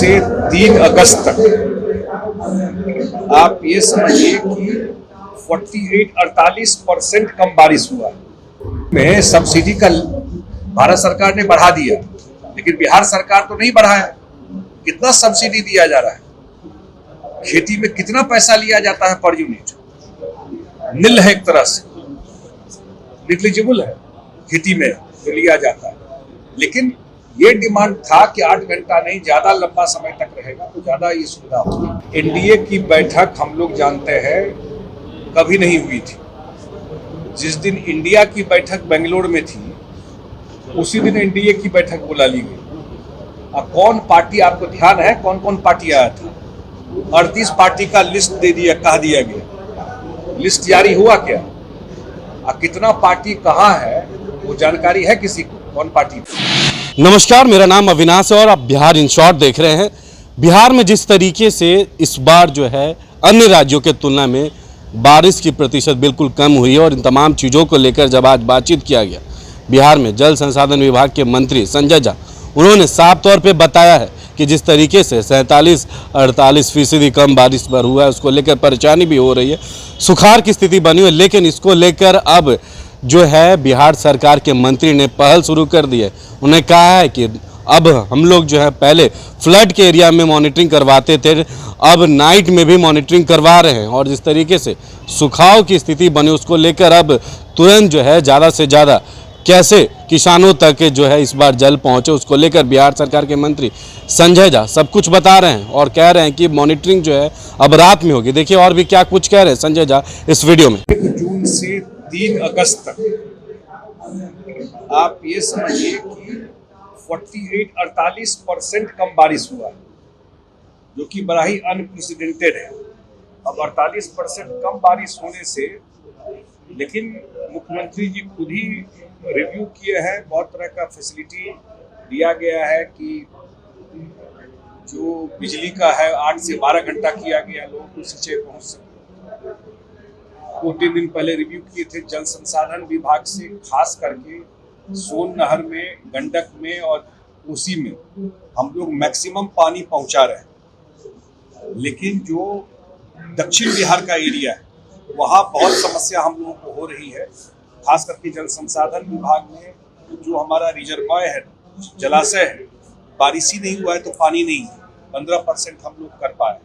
से 3 अगस्त तक आप ये समझिए कि 48-48% कम बारिश हुआ में सब्सिडी का भारत सरकार ने बढ़ा दिया, लेकिन बिहार सरकार तो नहीं बढ़ाया। कितना सब्सिडी दिया जा रहा है, खेती में कितना पैसा लिया जाता है पर यूनिट, नील है, एक तरह से निग्लिजिबल है खेती में जो लिया जाता है। लेकिन ये डिमांड था कि 8 घंटा नहीं, ज्यादा लंबा समय तक रहेगा तो ज्यादा ये सुविधा होगी। एनडीए की बैठक हम लोग जानते हैं कभी नहीं हुई थी। जिस दिन इंडिया की बैठक बेंगलोर में थी उसी दिन एनडीए की बैठक बुला ली गई। अब कौन पार्टी, आपको ध्यान है कौन कौन पार्टी आया था? 38 पार्टी का लिस्ट दे दिया, कहा दिया गया। लिस्ट जारी हुआ क्या? कितना पार्टी कहाँ है वो जानकारी है किसी को? कौन पार्टी? नमस्कार, मेरा नाम अविनाश है और आप बिहार इन शॉर्ट देख रहे हैं। बिहार में जिस तरीके से इस बार जो है अन्य राज्यों के तुलना में बारिश की प्रतिशत बिल्कुल कम हुई है और इन तमाम चीज़ों को लेकर जब आज बातचीत किया गया बिहार में जल संसाधन विभाग के मंत्री संजय झा, उन्होंने साफ तौर पे बताया है कि जिस तरीके से 47-48% कम बारिश पर हुआ है उसको लेकर परेशानी भी हो रही है, सुखाड़ की स्थिति बनी हुई है। लेकिन इसको लेकर अब जो है बिहार सरकार के मंत्री ने पहल शुरू कर दी है। उन्हें कहा है कि अब हम लोग जो है पहले फ्लड के एरिया में मॉनिटरिंग करवाते थे, अब नाइट में भी मॉनिटरिंग करवा रहे हैं और जिस तरीके से सुखाव की स्थिति बनी उसको लेकर अब तुरंत जो है ज़्यादा से ज़्यादा कैसे किसानों तक जो है इस बार जल पहुंचे उसको लेकर बिहार सरकार के मंत्री संजय झा सब कुछ बता रहे हैं और कह रहे हैं कि मॉनिटरिंग जो है अब रात में होगी। देखिए और भी क्या कुछ कह रहे हैं संजय झा इस वीडियो में। 1 जून से 3 अगस्त तक आप ये समझिए कि 48-48% कम बारिश हुआ, जो कि बड़ा ही अनप्रेसिडेंटेड है। अब 48% कम बारिश होने से, लेकिन मुख्यमंत्री जी खुद ही रिव्यू किए हैं, बहुत तरह का फैसिलिटी दिया गया है कि जो बिजली का है 8 से 12 घंटा किया गया, लोगों को सिंचाई पहुंच सके। 2-3 दिन पहले रिव्यू किए थे जल संसाधन विभाग से, खास करके सोन नहर में, गंडक में और कोसी में हम लोग मैक्सिमम पानी पहुंचा रहे हैं। लेकिन जो दक्षिण बिहार का एरिया है वहाँ बहुत समस्या हम लोगों को हो रही है। खास करके जल संसाधन विभाग में जो हमारा रिजर्वायर है, जलाशय है, बारिश ही नहीं हुआ है तो पानी नहीं है। 15% हम लोग कर पाए।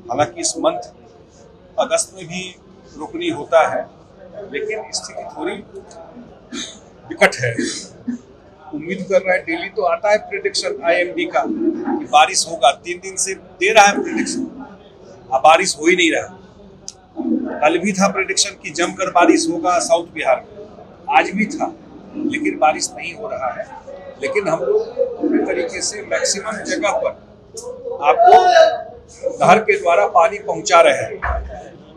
हालांकि इस मंथ अगस्त में भी रोकनी होता है, लेकिन स्थिति थोड़ी विकट है। उम्मीद कर रहा है, डेली तो आता है प्रेडिक्शन आईएमडी का कि बारिश होगा, 3 दिन से दे रहा है प्रेडिक्शन, अब बारिश हो ही नहीं रहा। कल भी था प्रेडिक्शन कि जमकर बारिश होगा साउथ बिहार में, आज भी था, लेकिन बारिश नहीं हो रहा है। लेकिन हम लोग अपने तरीके से मैक्सिमम जगह पर आपको नहर के द्वारा पानी पहुंचा रहे हैं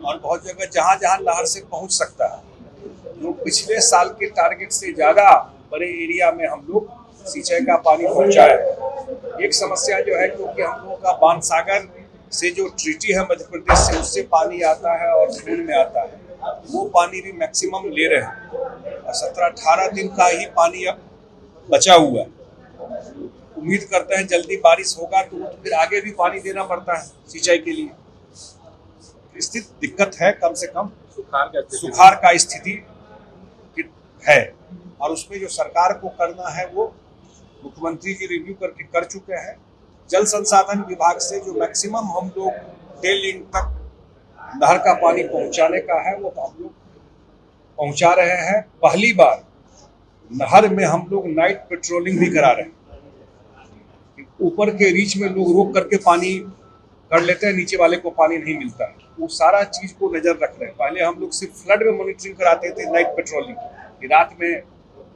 और बहुत जगह जहां जहां नहर से पहुंच सकता है, जो पिछले साल के टारगेट से ज्यादा बड़े एरिया में हम लोग सिंचाई का पानी पहुंचाए। एक समस्या जो है, क्योंकि हम लोगों का बाणसागर से जो ट्रीटी है मध्य प्रदेश से, उससे पानी आता है और खून में आता है, वो पानी भी मैक्सिमम ले रहे हैं और 17-18 दिन का ही पानी अब बचा हुआ है। उम्मीद करते हैं जल्दी बारिश होगा तो फिर आगे भी पानी देना पड़ता है सिंचाई के लिए। स्थिति दिक्कत है, कम से कम सुखाड़ का स्थिति है और उसमें जो सरकार को करना है वो मुख्यमंत्री जी रिव्यू करके कर चुके हैं। जल संसाधन विभाग से जो मैक्सिमम हम लोग टेल एंड तक नहर का पानी पहुंचाने का है वो हम लोग पहुंचा रहे हैं। पहली बार नहर में हम लोग नाइट पेट्रोलिंग भी करा रहे हैं। ऊपर के रीच में लोग रोक करके पानी कर लेते हैं, नीचे वाले को पानी नहीं मिलता है, वो सारा चीज को नजर रख रहे हैं। पहले हम लोग सिर्फ फ्लड में मॉनिटरिंग कराते थे, नाइट पेट्रोलिंग कि रात में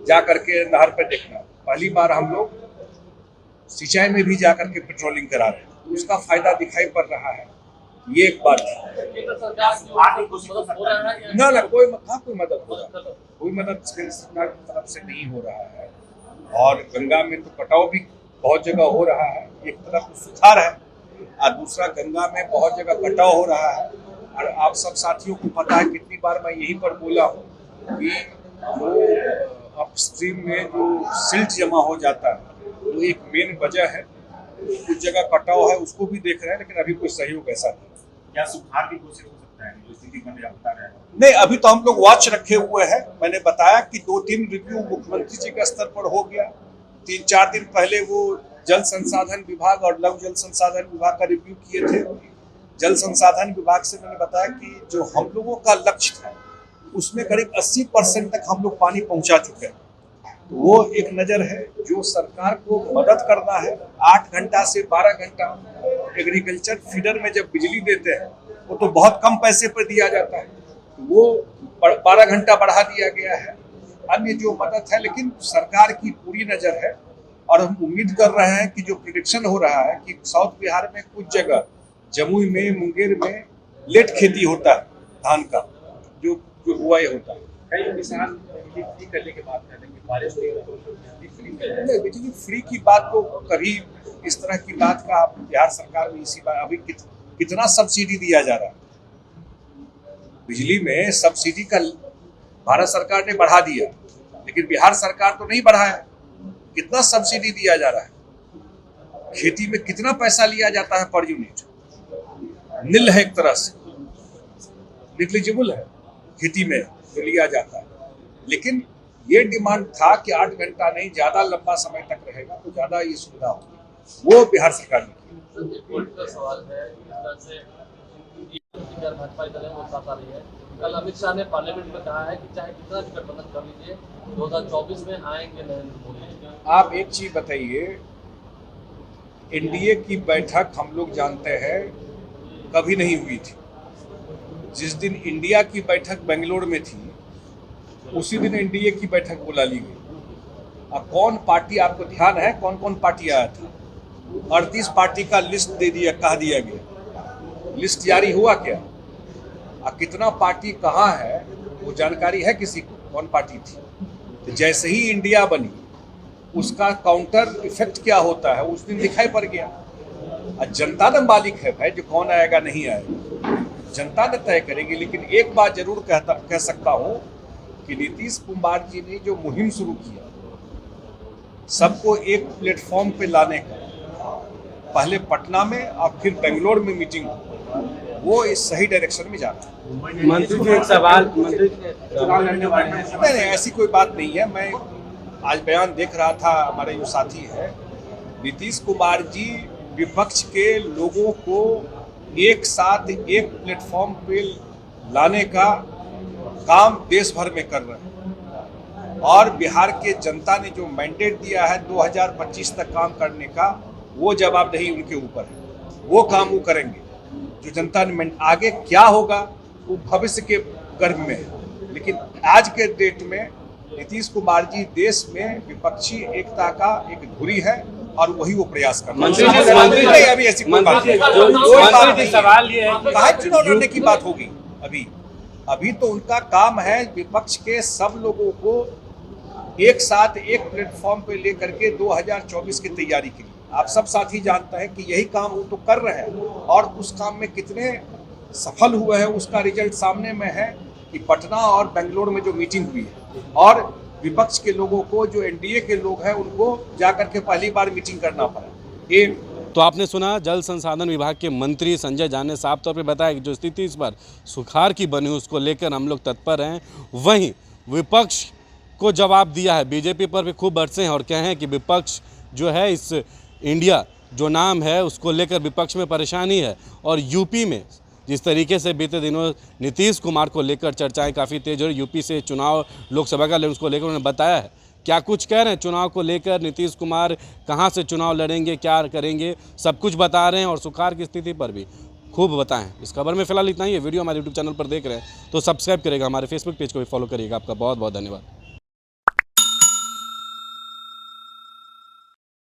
जा करके नहर पर देखना। पहली बार हम लोग सिंचाई में भी जाकर के पेट्रोलिंग करा रहे हैं, उसका फायदा दिखाई पड़ रहा है। ये एक बात है। ना कोई मदद हो रहा है, कोई मदद सरकार की तरफ से नहीं हो रहा है। और गंगा में तो कटाव भी बहुत जगह हो रहा है। एक तरफ तो सुखाड़ है और दूसरा गंगा में बहुत जगह कटाव हो रहा है। और आप सब साथियों को पता है, कितनी बार मैं यहीं पर बोला हूँ कि जो अपस्ट्रीम में जो सिल्ट जमा हो जाता है वो एक मेन वजह है। कुछ जगह कटाव है उसको भी देख रहे हैं, लेकिन अभी कोई सहयोग ऐसा नहीं। क्या सुधार भी कोशिश हो सकता है जो स्थिति बन रहा बता रहे हैं? नहीं, अभी तो हम लोग वॉच रखे हुए हैं। मैंने बताया कि 2-3 रिव्यू मुख्यमंत्री जी के स्तर पर हो गया। 3-4 दिन पहले वो जल संसाधन विभाग और लघु जल संसाधन विभाग का रिव्यू किए थे। जल संसाधन विभाग से मैंने बताया कि जो हम लोगों का लक्ष्य था उसमें करीब 80% तक हम लोग पानी पहुंचा चुके हैं। तो वो एक नज़र है। जो सरकार को मदद करना है, 8 घंटा से 12 घंटा एग्रीकल्चर फीडर में जब बिजली देते हैं वो तो बहुत कम पैसे पर दिया जाता है, तो वो 12 घंटा बढ़ा दिया गया है। अन्य जो मदद है, लेकिन सरकार की पूरी नज़र है और हम उम्मीद कर रहे हैं कि जो प्रिडिक्शन हो रहा है कि साउथ बिहार में कुछ जगह, जमुई में, मुंगेर में लेट खेती होता है धान का, जो बुआई होता है। कई किसान बिजली फ्री करने की बात कर रहे हैं कि बारिश नहीं हो तो बिजली फ्री कर नहीं, बिजली फ्री की बात तो कभी इस तरह की बात का बिहार सरकार में इसी बार अभी कितना सब्सिडी दिया जा रहा है। बिजली में सब्सिडी का भारत सरकार ने बढ़ा दिया, लेकिन बिहार सरकार तो नहीं बढ़ाया। कितना सब्सिडी दिया जा रहा है, खेती में कितना पैसा लिया जाता है पर यूनिट, नील है एक तरह से, निग्लिजिबल है खेती में जो लिया जाता है। लेकिन ये डिमांड था कि 8 घंटा नहीं, ज्यादा लंबा समय तक रहेगा तो ज्यादा ये सुविधा होगी, वो बिहार सरकार ने की। सवाल है भाजपा दल है वो साथ आ रही है। कल अमित शाह ने पार्लियामेंट में कहा है कि चाहे कितना भी गठबंधन कर लीजिए 2024 में आएंगे नरेंद्र मोदी। आप एक चीज बताइए, एनडीए की बैठक हम लोग जानते हैं कभी नहीं हुई थी। जिस दिन इंडिया की बैठक बेंगलोर में थी उसी दिन एनडीए की बैठक बुला ली गई। अब कौन पार्टी, आपको ध्यान है कौन कौन पार्टी आया था? 38 पार्टी का लिस्ट दे दिया, कहा दिया गया। लिस्ट जारी हुआ क्या? अब कितना पार्टी कहाँ है वो जानकारी है किसी को, कौन पार्टी थी? तो जैसे ही इंडिया बनी उसका काउंटर इफेक्ट क्या होता है उस दिन दिखाई पड़ गया। और जनता ने मालिक है भाई, जो कौन आएगा नहीं आएगा जनता ने तय करेगी। लेकिन एक बात जरूर कह सकता हूँ कि नीतीश कुमार जी ने जो मुहिम शुरू किया सबको एक प्लेटफॉर्म पे लाने का, पहले पटना में और फिर बेंगलोर में मीटिंग, वो इस सही डायरेक्शन में जा रहा है। मंत्री जी एक सवाल, मंत्री चुनाव लड़ने वाले हैं। नहीं, ऐसी कोई बात नहीं है। मैं आज बयान देख रहा था, हमारे जो साथी है नीतीश कुमार जी विपक्ष के लोगों को एक साथ एक प्लेटफॉर्म पे लाने का काम देश भर में कर रहे हैं और बिहार के जनता ने जो मैंडेट दिया है 2025 तक काम करने का, वो जवाबदेही उनके ऊपर है। वो काम वो करेंगे जो जनता ने। आगे क्या होगा वो भविष्य के गर्भ में है, लेकिन आज के डेट में नीतीश कुमार जी देश में विपक्षी एकता का एक धुरी है और वही वो प्रयास कर रहे हैं। अभी ऐसी कोई बात नहीं। सवाल ये है कहाँ चुनाव लड़ने की बात होगी? अभी तो उनका काम है विपक्ष के सब लोगों को एक साथ एक प्लेटफॉर्म पे लेकर के 2024 की तैयारी के लिए। आप सब साथी जानते हैं कि यही काम वो तो कर रहे हैं और उस काम में कितने सफल हुए हैं उसका रिजल्ट सामने में है कि पटना और बेंगलोर में जो मीटिंग हुई है और विपक्ष के लोगों को, जो एनडीए के लोग हैं, उनको जाकर के पहली बार मीटिंग करना पड़ा। तो आपने सुना जल संसाधन विभाग के मंत्री संजय झा ने साफ तौर पे बताया कि जो स्थिति इस बार सुखाड़ की बनी उसको लेकर हम लोग तत्पर हैं। वहीं विपक्ष को जवाब दिया है, बीजेपी पर भी खूब बरसे हैं और कहे हैं कि विपक्ष जो है इस इंडिया जो नाम है उसको लेकर विपक्ष में परेशानी है। और यूपी में जिस तरीके से बीते दिनों नीतीश कुमार को लेकर चर्चाएं काफ़ी तेज हो रही, यूपी से चुनाव लोकसभा का उसको लेकर उन्होंने बताया है। क्या कुछ कह रहे हैं चुनाव को लेकर, नीतीश कुमार कहां से चुनाव लड़ेंगे, क्या करेंगे, सब कुछ बता रहे हैं और सुखाड़ की स्थिति पर भी खूब बताएं। इस खबर में फिलहाल इतना ही है। वीडियो हमारे यूट्यूब चैनल पर देख रहे हैं तो सब्सक्राइब करेगा, हमारे फेसबुक पेज को भी फॉलो करिएगा। आपका बहुत बहुत धन्यवाद।